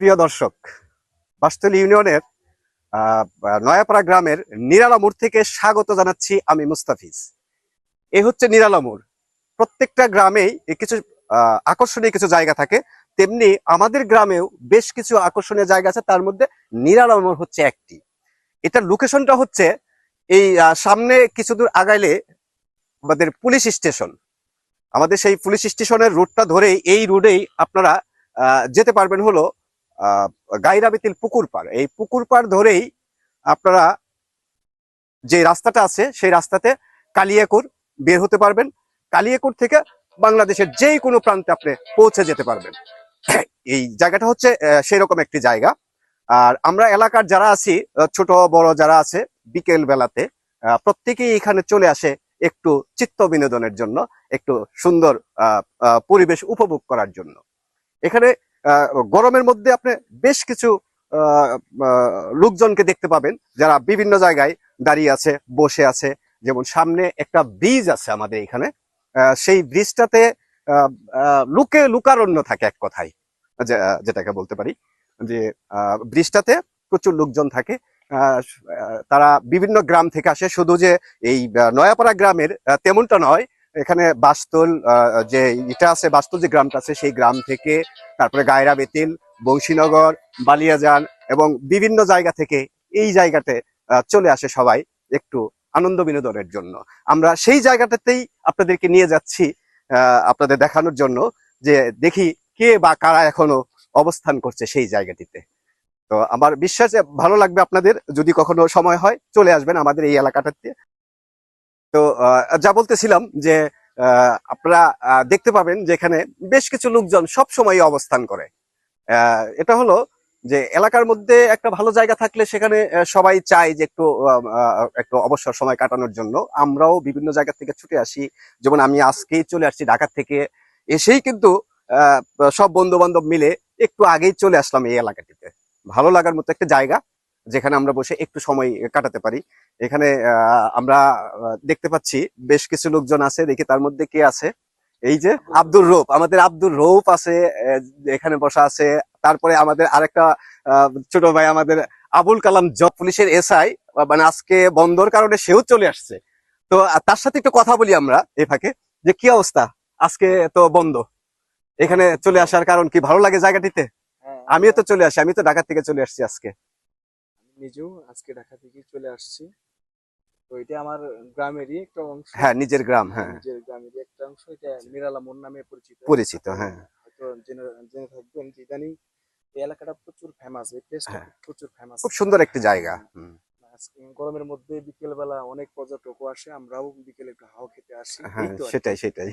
প্রিয় দর্শক, বাসতলী ইউনিয়নের নয়াপাড়া গ্রামের নিরালা মোড় থেকে স্বাগত জানাচ্ছি আমি মুস্তাফিজ। এ হচ্ছে নিরালা মোড়। প্রত্যেকটা গ্রামেই কিছু আকর্ষণীয় কিছু জায়গা থাকে, তেমনি আমাদের গ্রামেও বেশ কিছু আকর্ষণীয় জায়গা আছে, তার মধ্যে নিরালা মোড় হচ্ছে একটি। এটার লোকেশনটা হচ্ছে এই সামনে কিছু দূর আগাইলে আমাদের পুলিশ স্টেশন। আমাদের সেই পুলিশ স্টেশনের রুটটা ধরেই এই রুটেই আপনারা যেতে পারবেন হলো গাইরাবেতিল পুকুর পাড়। এই পুকুর পাড় ধরেই আপনারা যে রাস্তাটা আছে সেই রাস্তাতে কালিয়াকৈর বের হতে পারবেন। কালিয়াকৈর থেকে বাংলাদেশের যে কোনো প্রান্তে আপনি পৌঁছে যেতে পারবেন। এই জায়গাটা হচ্ছে সেই রকম একটি জায়গা। আর আমরা এলাকার যারা আছি, ছোট বড় যারা আছে, বিকেল বেলাতে প্রত্যেকেই এখানে চলে আসে একটু চিত্ত বিনোদনের জন্য, একটু সুন্দর পরিবেশ উপভোগ করার জন্য। এখানে গরমের মধ্যে আপনি বেশ কিছু লোকজনকে দেখতে পাবেন যারা বিভিন্ন জায়গায় দাঁড়িয়ে আছে, বসে আছে। যেমন সামনে একটা ব্রিজ আছে আমাদের এখানে, সেই ব্রিজটাতে লুকারণ্য থাকে এক কথায়, যেটাকে বলতে পারি যে ব্রিজটাতে প্রচুর লোকজন থাকে। তারা বিভিন্ন গ্রাম থেকে আসে, শুধু যে এই নয়াপাড়া গ্রামের তেমনটা নয়। এখানে বাসতল যে এটা আছে, বাসতল যে গ্রামটা আছে সেই গ্রাম থেকে, তারপরে গায়রাবেতিল, বংশীনগর, বালিয়াজান এবং বিভিন্ন জায়গা থেকে এই জায়গাতে চলে আসে সবাই একটু আনন্দ বিনোদনের জন্য। আমরা সেই জায়গাটাতেই আপনাদেরকে নিয়ে যাচ্ছি, আপনাদের দেখানোর জন্য যে দেখি কে বা কারা এখনো অবস্থান করছে সেই জায়গাটিতে। তো আমার বিশ্বাস ভালো লাগবে আপনাদের। যদি কখনো সময় হয় চলে আসবেন আমাদের এই এলাকাটাতে। তো যা বলতেছিলাম যে আপনারা দেখতে পাবেন যে এখানে বেশ কিছু লোকজন সব সময় অবস্থান করে। এটা হলো যে এলাকার মধ্যে একটা ভালো জায়গা থাকলে সেখানে সবাই চায় যে একটু অবসর সময় কাটানোর জন্য। আমরাও বিভিন্ন জায়গা থেকে ছুটে আসি। যেমন আমি আজকেই চলে আসছি ঢাকা থেকে, এসেই কিন্তু সব বন্ধু বান্ধব মিলে একটু আগেই চলে আসলাম এই এলাকাটিতে। ভালো লাগার মতো একটা জায়গা যেখানে আমরা বসে একটু সময় কাটাতে পারি। এখানে আমরা দেখতে পাচ্ছি বেশ কিছু লোকজন আছে, দেখি তার মধ্যে কে আছে। এই যে আব্দুর রৌফ, আমাদের আব্দুর রৌফ আছে, এখানে বসা আছে। তারপরে আমাদের আরেকটা ছোট ভাই আমাদের আবুল কালাম জব, পুলিশের এসআই, মানে আজকে বন্ধর কারণে সেও চলে আসছে। তো তার সাথে একটু কথা বলি আমরা এই ফাঁকে, যে কি অবস্থা, আজকে তো বন্ধ, এখানে চলে আসার কারণ কি? ভালো লাগে জায়গাটিতে? আমিও তো চলে আসি, আমি তো ঢাকা থেকে চলে আসছি আজকে। নিজেও আজকে ঢাকা থেকে চলে আসছি। তো এটা আমার গ্রামেরই একটা অংশ। হ্যাঁ, নিজের গ্রাম। হ্যাঁ, নিজের গ্রামেরই একটা অংশ। এটা নিরালা মোড় নামে পরিচিত। পরিচিত। হ্যাঁ, হয়তো জেনে থাকবেন যে ইদানিং এই এলাকাটা প্রচুর ফেমাস, এই প্লেসটা হ্যাঁ, প্রচুর ফেমাস। খুব সুন্দর একটি জায়গা। গরমের মধ্যে বিকেল বেলা অনেক পর্যটকও আসে, আমরাও বিকেলে একটু হাওয়া খেতে আসি। এই হ্যাঁ, তো আর কি। সেটাই সেটাই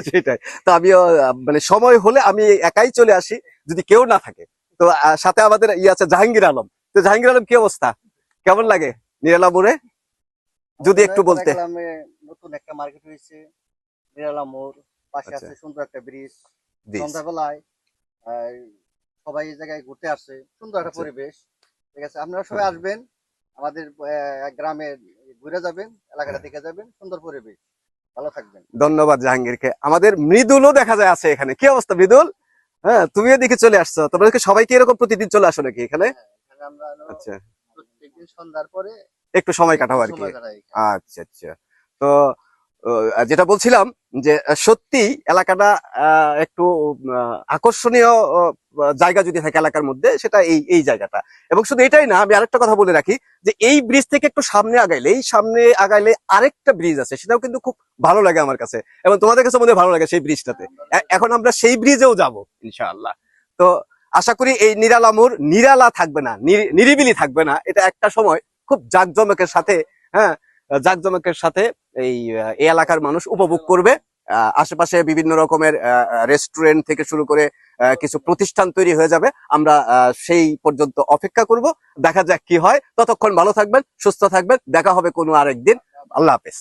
সেটাই। তো আমিও মানে সময় হলে আমি একাই চলে আসি যদি কেউ না থাকে। তো সাথে আমাদের আছে জাহাঙ্গীর আলম। তো জাহাঙ্গীর আলম, কি অবস্থা, কেমন লাগে নিরালা মোড়ে? যদি একটু বলতে। নতুন একটা মার্কেট হয়েছে নিরালা মোড়, পাশে আচ্ছা, আছে সুন্দর একটা ব্রিজ। দিস। সন্ধ্যাবেলায় আহ, সবাই এই জায়গায় ঘুরতে আসে, সুন্দর একটা আচ্ছা, পরিবেশ। ঠিক আছে, আপনারা সবাই হ্যাঁ, আসবেন আমাদের গ্রামে, ঘুরে যাবেন, এলাকাটা হ্যাঁ। দেখে যাবেন, সুন্দর পরিবেশ। ভালো থাকবেন। ধন্যবাদ জাহাঙ্গীরকে। আমাদের মৃদুলও দেখা যায় আছে এখানে। কি অবস্থা মৃদুল? হ্যাঁ, তুমিও দেখে চলে আসছো। তোমরা সবাইকে এরকম প্রতিদিন চলে আসো নাকি এখানে? হ্যাঁ, এখানে আমরা হলো আচ্ছা, প্রত্যেকদিন সন্ধ্যার পরে একটু সময় একটু কাটাও আর কি। সময় কাটাই এখানে। আচ্ছা আচ্ছা। তো যেটা বলছিলাম যে সত্যি এলাকাটা একটু আকর্ষণীয় জায়গা যদি থাকে এলাকার মধ্যে, সেটা এই এই জায়গাটা। এবং শুধু এটাই না, আমি আরেকটা কথা বলে রাখি যে এই ব্রিজ থেকে একটু সামনে আগাইলে, এই সামনে আগাইলে আরেকটা ব্রিজ আছে, সেটাও কিন্তু খুব ভালো লাগে আমার কাছে, এবং তোমাদের কাছে মনে হয় ভালো লাগে সেই ব্রিজটাতে। এখন আমরা সেই ব্রিজেও যাব ইনশাআল্লাহ। তো আশা করি এই নিরালা মোড় নিরালা থাকবে না, নিরিবিলি থাকবে না। এটা একটা সময় খুব জাঁকজমকের সাথে, হ্যাঁ, জাঁকজমকের সাথে এই এই এলাকার মানুষ উপভোগ করবে। আশেপাশে বিভিন্ন রকমের রেস্টুরেন্ট থেকে শুরু করে কিছু প্রতিষ্ঠান তৈরি হয়ে যাবে। আমরা সেই পর্যন্ত অপেক্ষা করব, দেখা যাক কি হয়। ততক্ষণ ভালো থাকবেন, সুস্থ থাকবেন, দেখা হবে কোনো আরেকদিন। আল্লাহ হাফেজ।